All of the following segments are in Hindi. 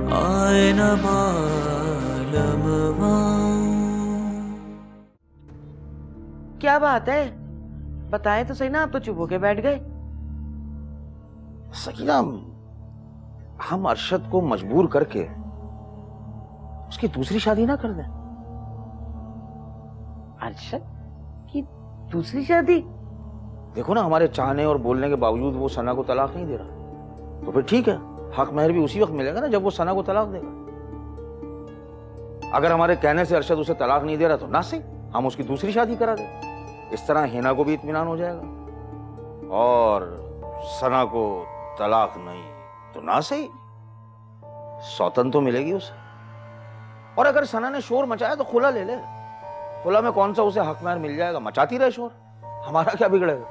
आए न मालमवा। क्या बात है, बताए तो सही ना, आप तो चुप होके बैठ गए। सकीना, हम अरशद को मजबूर करके उसकी दूसरी शादी ना कर दें। अरशद की दूसरी शादी? देखो ना, हमारे चाहने और बोलने के बावजूद वो सना को तलाक नहीं दे रहा, तो फिर ठीक है, हक महर भी उसी वक्त मिलेगा ना जब वो सना को तलाक देगा। अगर हमारे कहने से अरशद उसे तलाक नहीं दे रहा तो ना सही, हम उसकी दूसरी शादी करा दें। इस तरह हिना को भी इत्मीनान हो जाएगा और सना को तलाक नहीं तो ना सही, सौतन तो मिलेगी उसे। और अगर सना ने शोर मचाया तो खुला ले ले, खुला में कौन सा उसे हक महर मिल जाएगा, मचाती रहे शोर, हमारा क्या बिगड़ेगा।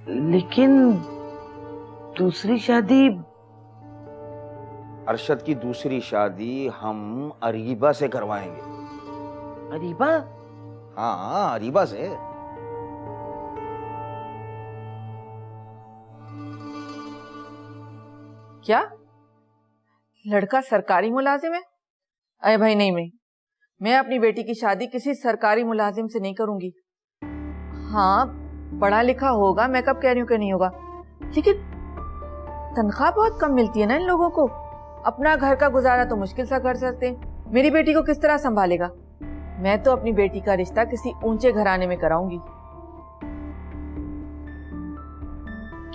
लेकिन दूसरी शादी? अरशद की दूसरी शादी हम अरीबा से करवाएंगे। अरीबा? हाँ, अरीबा से। क्या लड़का सरकारी मुलाजिम है? अरे भाई नहीं, मैं अपनी बेटी की शादी किसी सरकारी मुलाजिम से नहीं करूंगी। हाँ, पढ़ा लिखा होगा, मैं कब कह रही हूँ कि नहीं होगा, लेकिन तनख्वाह बहुत कम मिलती है ना इन लोगों को। अपना घर का गुजारा तो मुश्किल सा कर सकते हैं, मेरी बेटी को किस तरह संभालेगा। मैं तो अपनी बेटी का रिश्ता किसी ऊंचे घराने में कराऊंगी।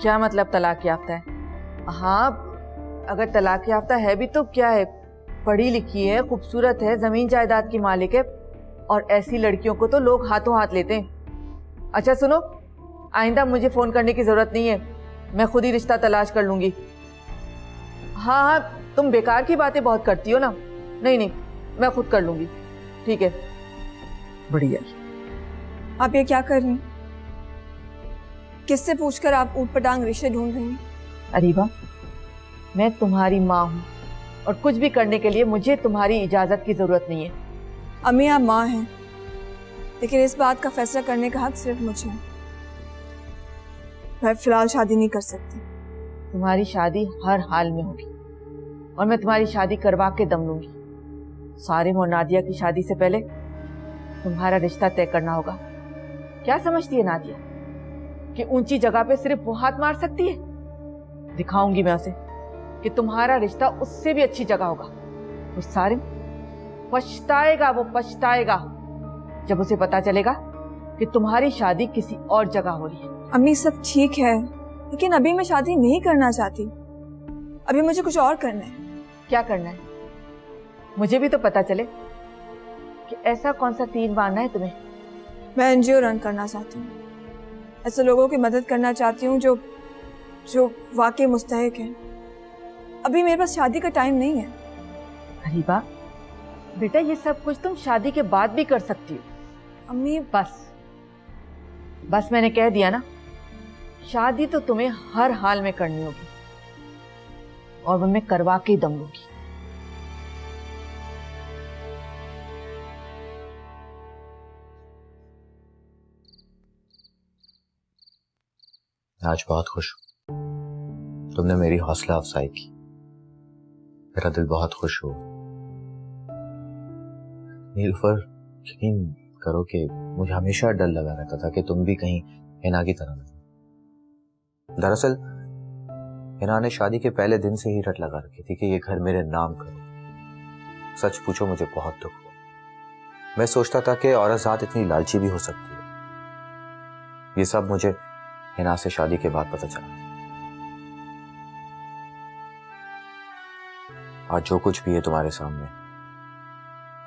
क्या मतलब तलाक याफ्ता है? हाँ, अगर तलाक याफ्ता है भी तो क्या है, पढ़ी लिखी है, खूबसूरत है, जमीन जायदाद की मालिक है, और ऐसी लड़कियों को तो लोग हाथों हाथ लेते हैं। अच्छा सुनो, आइंदा मुझे फोन करने की जरूरत नहीं है, मैं खुद ही रिश्ता तलाश कर लूंगी। हाँ, तुम बेकार की बातें बहुत करती हो ना। नहीं, मैं खुद कर लूंगी, ठीक है। बढ़िया। आप ये क्या कर रही हैं? किससे पूछकर आप ऊट पटांग रिश्ते ढूंढ रही हैं? अरीबा, मैं तुम्हारी माँ हूँ और कुछ भी करने के लिए मुझे तुम्हारी इजाजत की जरूरत नहीं है। अम्मी, आप माँ हैं, लेकिन इस बात का फैसला करने का हक सिर्फ मुझे है। मैं फिलहाल शादी नहीं कर सकती। तुम्हारी शादी हर हाल में होगी और मैं तुम्हारी शादी करवा के दम लूंगी। सारिम और नादिया की शादी से पहले तुम्हारा रिश्ता तय करना होगा। क्या समझती है नादिया कि ऊंची जगह पे सिर्फ वो हाथ मार सकती है? दिखाऊंगी मैं उसे कि तुम्हारा रिश्ता उससे भी अच्छी जगह होगा। वो सारिम पछताएगा, वो पछताएगा जब उसे पता चलेगा कि तुम्हारी शादी किसी और जगह हो रही है। अम्मी, सब ठीक है, लेकिन अभी मैं शादी नहीं करना चाहती। अभी मुझे कुछ और करना है। क्या करना है? मुझे भी तो पता चले कि ऐसा कौन सा तीर मारना है तुम्हें। मैं एनजीओ रन करना चाहती हूँ, ऐसे लोगों की मदद करना चाहती हूँ जो वाकई मुस्तहिक है। अभी मेरे पास शादी का टाइम नहीं है। अरीबा बेटा, ये सब कुछ तुम शादी के बाद भी कर सकती हो। अम्मी, बस मैंने कह दिया ना, शादी तो तुम्हें हर हाल में करनी होगी और वो मैं करवा के दम लूंगी। आज बहुत खुश हूं, तुमने मेरी हौसला अफजाई की, मेरा दिल बहुत खुश हुआ। नीलुफर, यकीन करो कि मुझे हमेशा डर लगा रहता था कि तुम भी कहीं हिना की तरह नहीं। दरअसल हिना ने शादी के पहले दिन से ही रट लगा रखी थी कि ये घर मेरे नाम करो। सच पूछो, muझे बहुत दुख हुआ। मैं सोचता था कि औरत ज़ात इतनी लालची भी हो सकती है। ये सब मुझे हिना से शादी के बाद पता चला। आज जो कुछ भी है तुम्हारे सामने,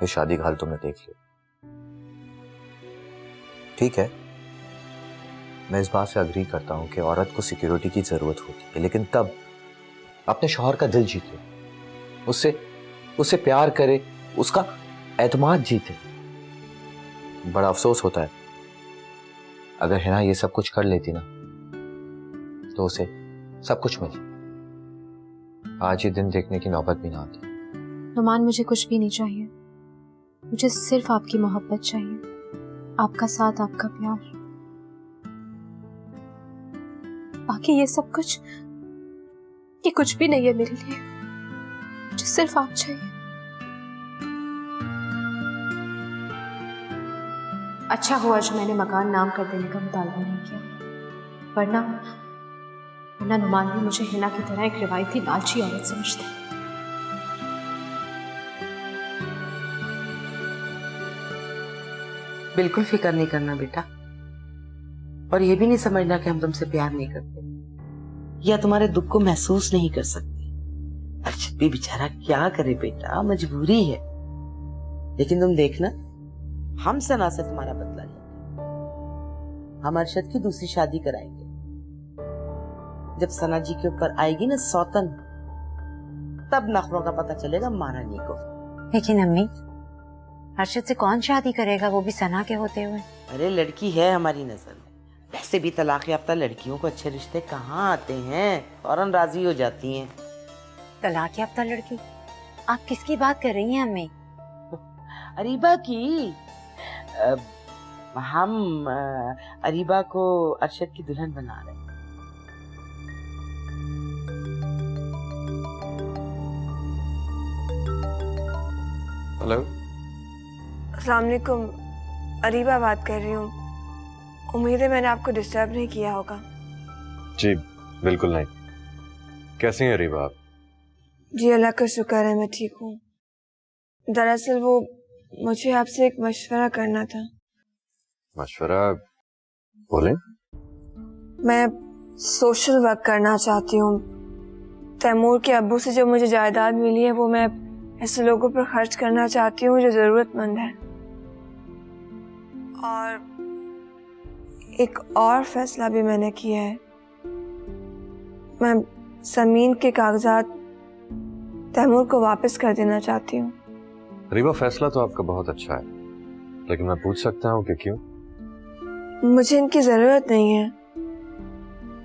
ये शादी का हाल तुमने देख लिया। ठीक है, मैं इस बात से अग्री करता हूं कि औरत को सिक्योरिटी की जरूरत होती है, लेकिन तब अपने शौहर का दिल जीते, उससे प्यार करे, उसका एतमाद जीते। बड़ा अफसोस होता है अगर हिना ये सब कुछ कर लेती ना तो उसे सब कुछ मिले, आज ये दिन देखने की नौबत भी ना आती। नुमान, मुझे कुछ भी नहीं चाहिए, मुझे सिर्फ आपकी मोहब्बत चाहिए, आपका साथ, आपका प्यार। बाकी ये सब कुछ ये कुछ भी नहीं है मेरे लिए, मुझे सिर्फ आप चाहिए। अच्छा हुआ जो मैंने मकान नाम कर देने का मुतालबा नहीं किया, वरना नुमान भी मुझे हिना की तरह एक रिवायती लालची औरत समझता। बिल्कुल फिक्र नहीं करना बेटा, और ये भी नहीं समझना कि हम तुमसे प्यार नहीं करते या तुम्हारे दुख को महसूस नहीं कर सकते। अर्शद भी बेचारा क्या करे बेटा, मजबूरी है। लेकिन तुम देखना, हम सना से तुम्हारा बदला लेंगे। हम अर्शद की दूसरी शादी कराएंगे। जब सना जी के ऊपर आएगी ना सौतन, तब नखरों का पता चलेगा महारानी को। लेकिन अम्मी, अर्शद से कौन शादी करेगा, वो भी सना के होते हुए? अरे लड़की है हमारी नजर में। वैसे भी तलाक याफ्ता लड़कियों को अच्छे रिश्ते कहाँ आते हैं, फौरन राजी हो जाती हैं। तलाक याफ्ता लड़की? आप किसकी बात कर रही हैं अम्मी? अरीबा की। हम अरीबा को अरशद की दुल्हन बना रहे हैं। हेलो, अस्सलाम वालेकुम, अरीबा बात कर रही हूँ। उम्मीद है मैंने आपको डिस्टर्ब नहीं किया होगा। जी बिल्कुल नहीं। कैसी हैं अरीबा आप? जी अल्लाह का शुक्र है, मैं ठीक हूँ। दरअसल वो मुझे आपसे एक मशवरा करना था। मशवरा? बोलें। मैं सोशल वर्क करना चाहती हूँ। तैमूर के अब्बू से जो मुझे जायदाद मिली है वो मैं ऐसे लोगों पर खर्च करना चाहती हूँ जो जरूरतमंद है। और एक और फैसला भी मैंने किया है। मैं जमीन के कागजात तैमूर को वापस कर देना चाहती हूँ। अरीबा, फैसला तो आपका बहुत अच्छा है, लेकिन मैं पूछ सकता हूँ कि क्यों? मुझे इनकी जरूरत नहीं है।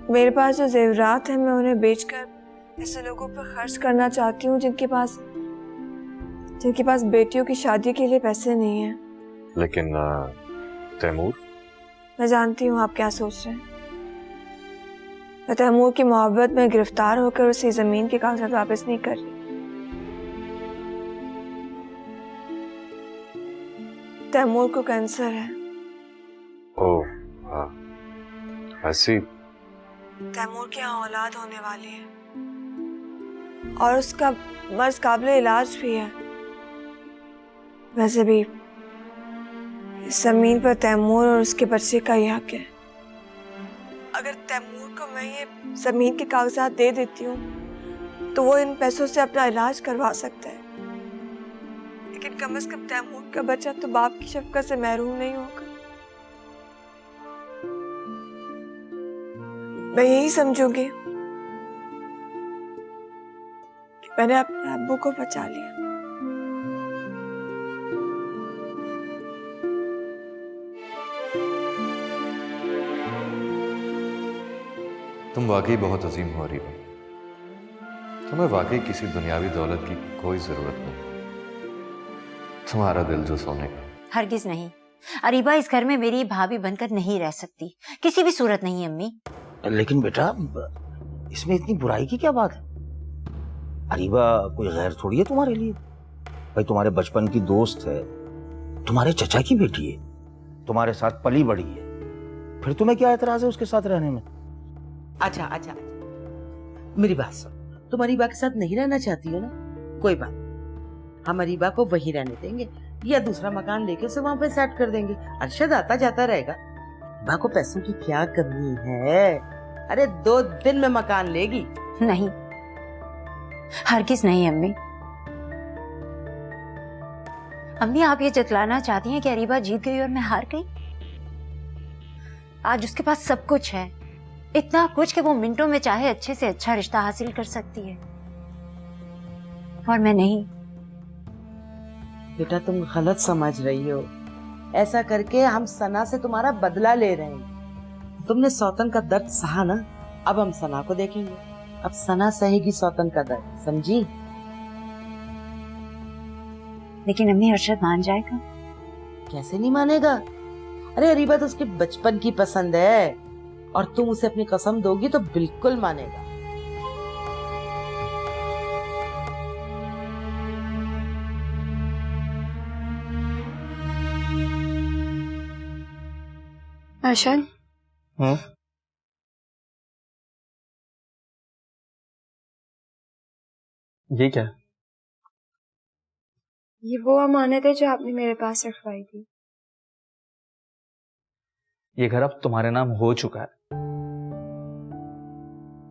मेरे पास जो जेवरात है मैं उन्हें बेचकर ऐसे लोगों पर खर्च करना चाहती हूँ जिनके पास बेटियों की शादी के लिए पैसे नहीं हैं। लेकिन तैमूर? मैं जानती हूँ आप क्या सोच रहे हैं। मैं तैमूर की मोहब्बत में गिरफ्तार होकर उसे जमीन के कागजात वापस नहीं कर रही। तैमूर को कैंसर है। ओह हाँ, ऐसी? तैमूर की यहाँ औलाद होने वाली है और उसका मर्ज काबिल इलाज भी है। वैसे भी इस जमीन पर तैमूर और उसके बच्चे का ही हक है। अगर तैमूर को मैं ये जमीन के कागजात दे देती हूँ तो वो इन पैसों से अपना इलाज करवा सकता है, लेकिन कम से कम तैमूर का बच्चा तो बाप की शफकत से महरूम नहीं होगा। मैं यही समझूंगी कि मैंने अपने अब्बू को बचा लिया। तुम वाकई बहुत अजीम हो अरीबा। तुम्हें वाकई किसी दुनियावी दौलत की कोई जरूरत नहीं। तुम्हारा दिल जो सोने का। हरगिज नहीं, अरीबा इस घर में मेरी भाभी बनकर नहीं रह सकती, किसी भी सूरत नहीं अम्मी। लेकिन बेटा, इसमें इतनी बुराई की क्या बात है? अरीबा कोई गैर थोड़ी है तुम्हारे लिए। भाई तुम्हारे बचपन की दोस्त है, तुम्हारे चचा की बेटी है, तुम्हारे साथ पली बड़ी है, फिर तुम्हें क्या एतराज है उसके साथ रहने में? अच्छा, मेरी बात सुन। तुम अरीबा के साथ नहीं रहना चाहती हो ना, कोई बात, हम अरीबा को वहीं रहने देंगे या दूसरा मकान लेके उसे वहां पे सेट कर देंगे। अरशद आता जाता रहेगा। अरीबा को पैसों की क्या कमी है? अरे 2 दिन में मकान लेगी। नहीं, हरगिज नहीं अम्मी। अम्मी, आप ये जतलाना चाहती हैं कि अरीबा जीत गई और मैं हार गई? आज उसके पास सब कुछ है, इतना कुछ कि वो मिनटों में चाहे अच्छे से अच्छा रिश्ता हासिल कर सकती है, और मैं नहीं। बेटा तुम गलत समझ रही हो। ऐसा करके हम सना से तुम्हारा बदला ले रहे हैं। तुमने सौतन का दर्द सहा ना, अब हम सना को देखेंगे। अब सना सहेगी सौतन का दर्द, समझी? लेकिन अम्मी, अरशद मान जाएगा? कैसे नहीं मानेगा? अरे अरीबा तो उसके बचपन की पसंद है और तुम उसे अपनी कसम दोगी तो बिल्कुल मानेगा। अर्शद, ये क्या है? ये वो अमानत है जो आपने मेरे पास रखवाई थी। ये घर अब तुम्हारे नाम हो चुका है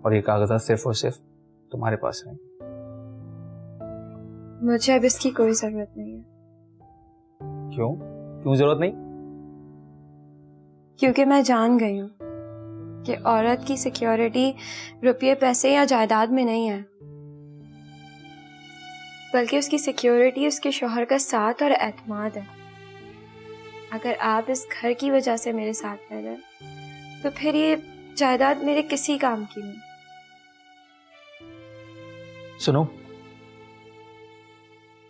और ये कागजात सिर्फ और सिर्फ तुम्हारे पास है। मुझे अब इसकी कोई जरूरत नहीं है। क्यों? क्यों जरूरत नहीं? क्योंकि मैं जान गई हूँ कि औरत की सिक्योरिटी रुपये पैसे या जायदाद में नहीं है, बल्कि उसकी सिक्योरिटी उसके शौहर का साथ और एतमाद है। अगर आप इस घर की वजह से मेरे साथ रह रहे तो फिर ये जायदाद मेरे किसी काम की नहीं। सुनो,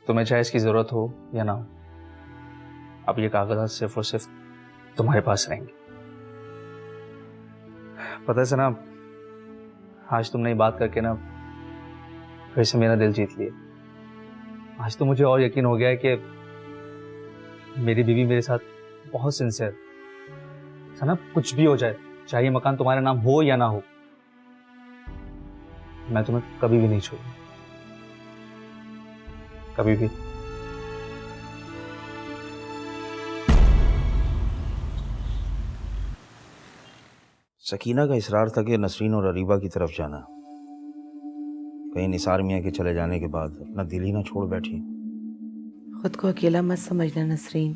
तुम्हें चाहे इसकी जरूरत हो या ना हो, अब ये कागजात सिर्फ और सिर्फ तुम्हारे पास रहेंगे। पता है सना, आज तुमने ये बात करके ना फिर से मेरा दिल जीत लिया। आज तो मुझे और यकीन हो गया है कि मेरी बीवी मेरे साथ बहुत सिंसियर। सना, कुछ भी हो जाए, चाहे ये मकान तुम्हारे नाम हो या ना हो, मैं तुम्हें कभी भी नहीं छोड़ूंगा, कभी भी। सकीना का इसरार था कि नसरीन और अरीबा की तरफ जाना। कहीं निसार मियाँ के चले जाने के बाद अपना दिल ही ना छोड़ बैठी। खुद को अकेला मत समझना नसरीन,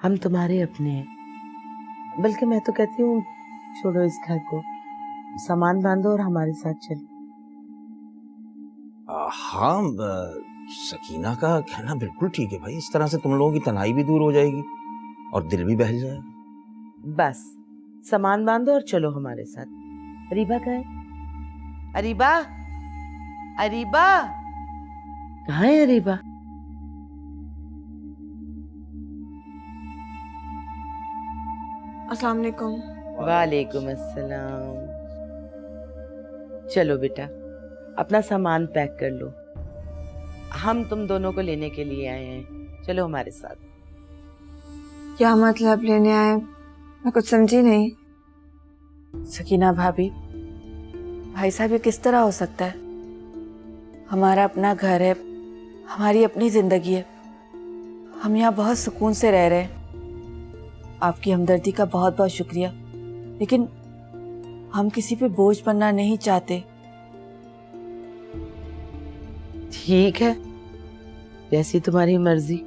हम तुम्हारे अपने हैं। बल्कि मैं तो कहती हूँ छोड़ो इस घर को, सामान बांधो और हमारे साथ चलो। हाँ, सकीना का कहना बिल्कुल ठीक है भाई। इस तरह से तुम लोगों की तन्हाई भी दूर हो जाएगी और दिल भी बहल जाएगा। बस सामान बांधो और चलो हमारे साथ। अरीबा कहाँ है? अरीबा, अरीबा कहाँ है अरीबा? अस्सलाम वालेकुम। वालेकुम अस्सलाम। चलो बेटा, अपना सामान पैक कर लो, हम तुम दोनों को लेने के लिए आए हैं। चलो हमारे साथ। क्या मतलब लेने आए? मैं कुछ समझी नहीं। सकीना भाभी, भाई साहब ये किस तरह हो सकता है? हमारा अपना घर है, हमारी अपनी जिंदगी है, हम यहाँ बहुत सुकून से रह रहे हैं। आपकी हमदर्दी का बहुत बहुत शुक्रिया, लेकिन हम किसी पे बोझ बनना नहीं चाहते। ठीक है, जैसी तुम्हारी मर्जी।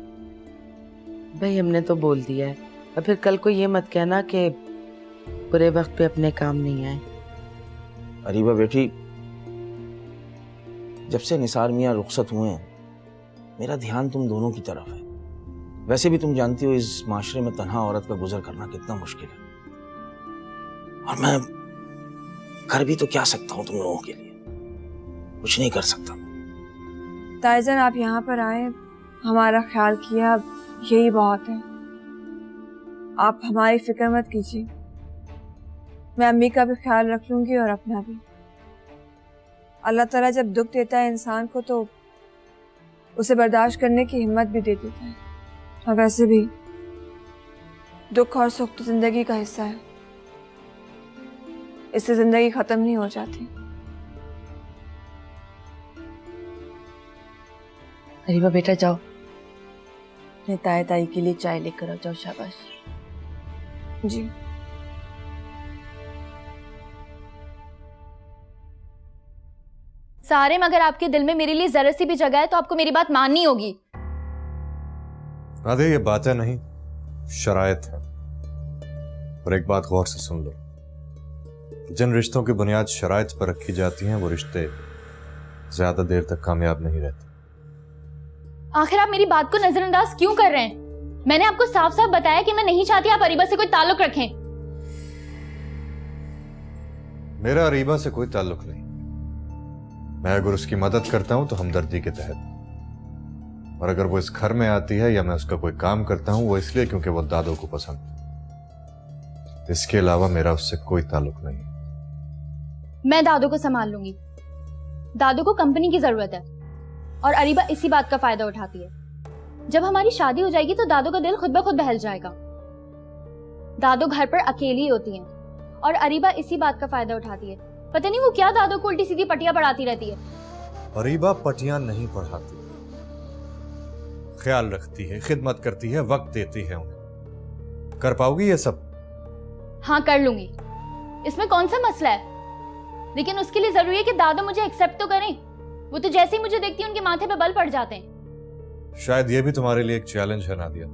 भाई हमने तो बोल दिया है, और फिर कल को ये मत कहना कि बुरे वक्त पे अपने काम नहीं आए। अरीबा बेटी, जब से निसार मियाँ रुखसत हुए हैं, मेरा ध्यान तुम दोनों की तरफ है। वैसे भी तुम जानती हो इस माशरे में तन्हा औरत का गुजर करना कितना मुश्किल है, और मैं कर भी तो क्या सकता हूँ तुम लोगों के लिए? कुछ नहीं कर सकता। ताईजान, आप यहाँ पर आए, हमारा ख्याल किया, यही बहुत है। आप हमारी फिक्र मत कीजिए, मैं अम्मी का भी ख्याल रख लूंगी और अपना भी। अल्लाह ताला जब दुख देता है इंसान को तो उसे बर्दाश्त करने की हिम्मत भी दे देता है। और वैसे भी दुख और सुख तो जिंदगी का हिस्सा है, इससे जिंदगी खत्म नहीं हो जाती। अरीबा बेटा जाओ, अपने ताए ताई के लिए चाय लेकर आओ, जाओ। शाबाश। जी। सारे, मगर आपके दिल में मेरे लिए जरा सी भी जगह है तो आपको मेरी बात माननी होगी। राधे, ये बातें नहीं, शरायत है। और एक बात गौर से सुन लो, जिन रिश्तों की बुनियाद शरायत पर रखी जाती हैं वो रिश्ते ज्यादा देर तक कामयाब नहीं रहते। आखिर आप मेरी बात को नजरअंदाज क्यों कर रहे हैं? मैंने आपको साफ साफ बताया कि मैं नहीं चाहती आप अरीबा से कोई ताल्लुक रखें। मेरा अरीबा से कोई ताल्लुक नहीं। मैं अगर उसकी मदद करता हूं तो हमदर्दी के तहत, और अगर वो इस घर में आती है या मैं उसका कोई काम करता हूं वो इसलिए क्योंकि वो दादो को पसंद है। इसके अलावा मेरा उससे कोई ताल्लुक नहीं। मैं दादो को संभाल लूंगी। दादो को कंपनी की जरूरत है और अरीबा इसी बात का फायदा उठाती है। जब हमारी शादी हो जाएगी तो दादो का दिल खुद ब खुद बहल जाएगा। दादो घर पर अकेली होती हैं और अरीबा इसी बात का फायदा उठाती है। पता नहीं वो क्या दादो को उल्टी सीधी पटिया पढ़ाती रहती है। अरीबा पटियां नहीं पढ़ाती, ख्याल रखती है, खिदमत करती है, वक्त देती है उन्हें। कर पाओगी ये सब? हाँ कर लूंगी, इसमें कौन सा मसला है, लेकिन उसके लिए जरूरी है कि दादो मुझे एक्सेप्ट तो करें। वो तो जैसे ही मुझे देखती है उनके माथे पे बल पड़ जाते हैं। शायद ये भी तुम्हारे लिए एक चैलेंज है नादिया।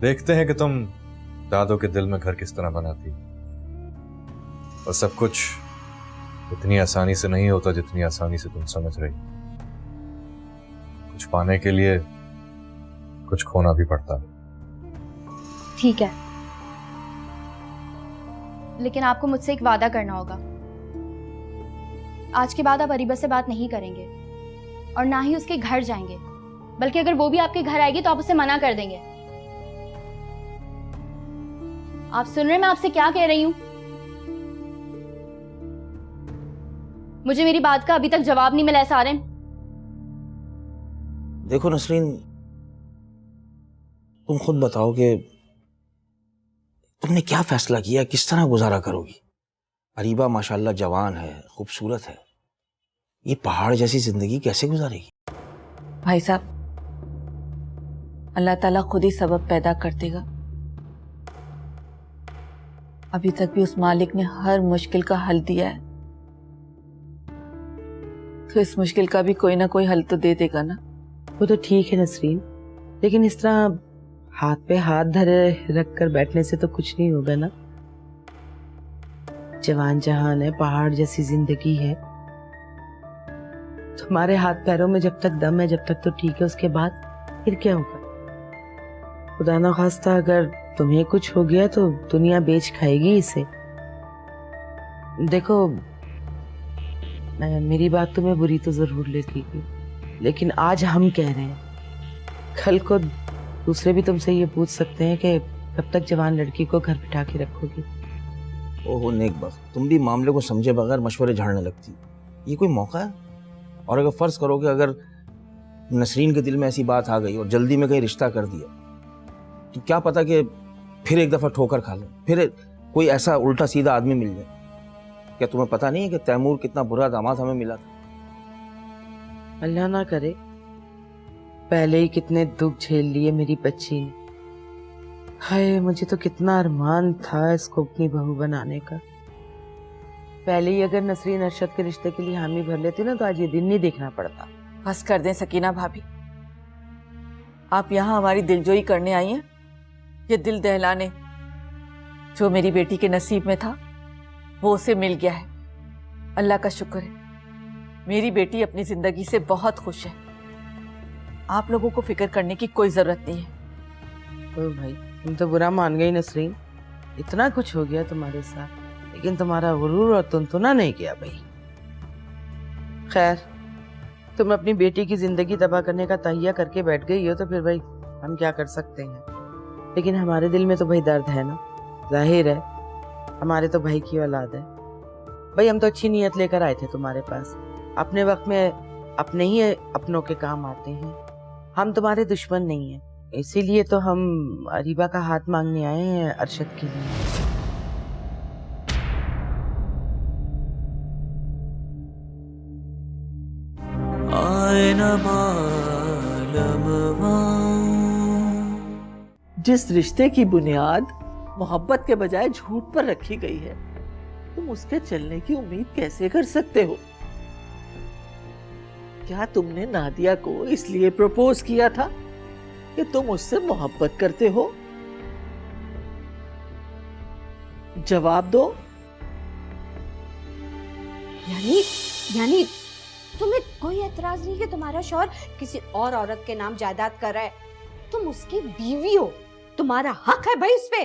देखते हैं कि तुम दादो के दिल में घर किस तरह बनाती हो। और सब कुछ इतनी आसानी से नहीं होता जितनी आसानी से तुम समझ रही। कुछ पाने के लिए कुछ खोना भी पड़ता है। ठीक है, लेकिन आपको मुझसे एक वादा करना होगा। आज के बाद आप अरीबा से बात नहीं करेंगे और ना ही उसके घर जाएंगे, बल्कि अगर वो भी आपके घर आएगी तो आप उसे मना कर देंगे। आप सुन रहे हैं मैं आपसे क्या कह रही हूं? मुझे मेरी बात का अभी तक जवाब नहीं मिला है सारे। देखो नसरीन, तुम खुद बताओ कि तुमने क्या फैसला किया, किस तरह गुजारा करोगी? अरीबा माशाल्लाह जवान है, खूबसूरत है, ये पहाड़ जैसी जिंदगी कैसे गुजारेगी? भाई साहब, अल्लाह ताला खुद ही सबब पैदा कर देगा। अभी तक भी उस मालिक ने हर मुश्किल का हल दिया है, तो इस मुश्किल का भी कोई ना कोई हल तो दे देगा ना। वो तो ठीक है नसरीन, लेकिन इस तरह हाथ पे हाथ धरे रख कर बैठने से तो कुछ नहीं होगा ना। जवान जहान है, पहाड़ जैसी जिंदगी है, तुम्हारे हाथ पैरों में जब तक दम है, जब तक तो ठीक है, उसके बाद फिर क्या होगा? खुदा ना खास्ता अगर तुम्हें कुछ हो गया तो दुनिया बेच खाएगी इसे। देखो, मेरी बात तुम्हें बुरी तो जरूर लगेगी, लेकिन आज हम कह रहे हैं, कल को दूसरे भी तुमसे ये पूछ सकते हैं कि कब तक जवान लड़की को घर बिठा के रखोगी। ओहो नेक बख्त, तुम भी मामले को समझे बगैर मशवरे झाड़ने लगती। ये कोई मौका है? और अगर फर्ज करो कि अगर नसरीन के दिल में ऐसी बात आ गई और जल्दी में कहीं रिश्ता कर दिया, तो क्या पता कि फिर एक दफा ठोकर खा ले, फिर कोई ऐसा उल्टा सीधा आदमी मिल जाए। क्या तुम्हें पता नहीं है कि तैमूर कितना बुरा दामाद हमें मिला था? अल्लाह ना करे, पहले ही कितने दुख झेल लिए मेरी बच्ची ने। हाय, मुझे तो कितना अरमान था इसको अपनी बहू बनाने का। पहले ही अगर नसरीन अरशद के रिश्ते के लिए हामी भर लेती ना, तो आज ये दिन नहीं देखना पड़ता। बस कर दें सकीना भाभी, आप यहाँ हमारी दिलजोई करने आई हैं, ये दिल दहलाने। जो मेरी बेटी के नसीब में था वो उसे मिल गया है, अल्लाह का शुक्र है। मेरी बेटी अपनी जिंदगी से बहुत खुश है, आप लोगों को फिक्र करने की कोई जरूरत नहीं है। ओ भाई, तुम तो बुरा मान गई नसरीन, इतना कुछ हो गया तुम्हारे साथ, लेकिन तुम्हारा गुरूर और तुनतुना नहीं किया भाई। खैर, तुम अपनी बेटी की जिंदगी तबाह करने का तहिया करके बैठ गई हो, तो फिर भाई हम क्या कर सकते हैं। लेकिन हमारे दिल में तो भाई दर्द है ना, जाहिर है, हमारे तो भाई की औलाद है भाई। हम तो अच्छी नीयत लेकर आए थे तुम्हारे पास, अपने वक्त में अपने ही अपनों के काम आते हैं, हम तुम्हारे दुश्मन नहीं हैं। इसीलिए तो हम अरीबा का हाथ मांगने आए हैं अरशद के लिए। जिस रिश्ते की बुनियाद मोहब्बत के बजाय झूठ पर रखी गई है, तुम उसके चलने की उम्मीद कैसे कर सकते हो? क्या तुमने नादिया को इसलिए प्रपोज किया था कि तुम उससे मोहब्बत करते हो? जवाब दो। यानी तुम्हें कोई एतराज नहीं कि तुम्हारा शौहर किसी और औरत के नाम जायदाद कर रहा है? तुम उसकी बीवी हो, तुम्हारा हक है भाई उस पे।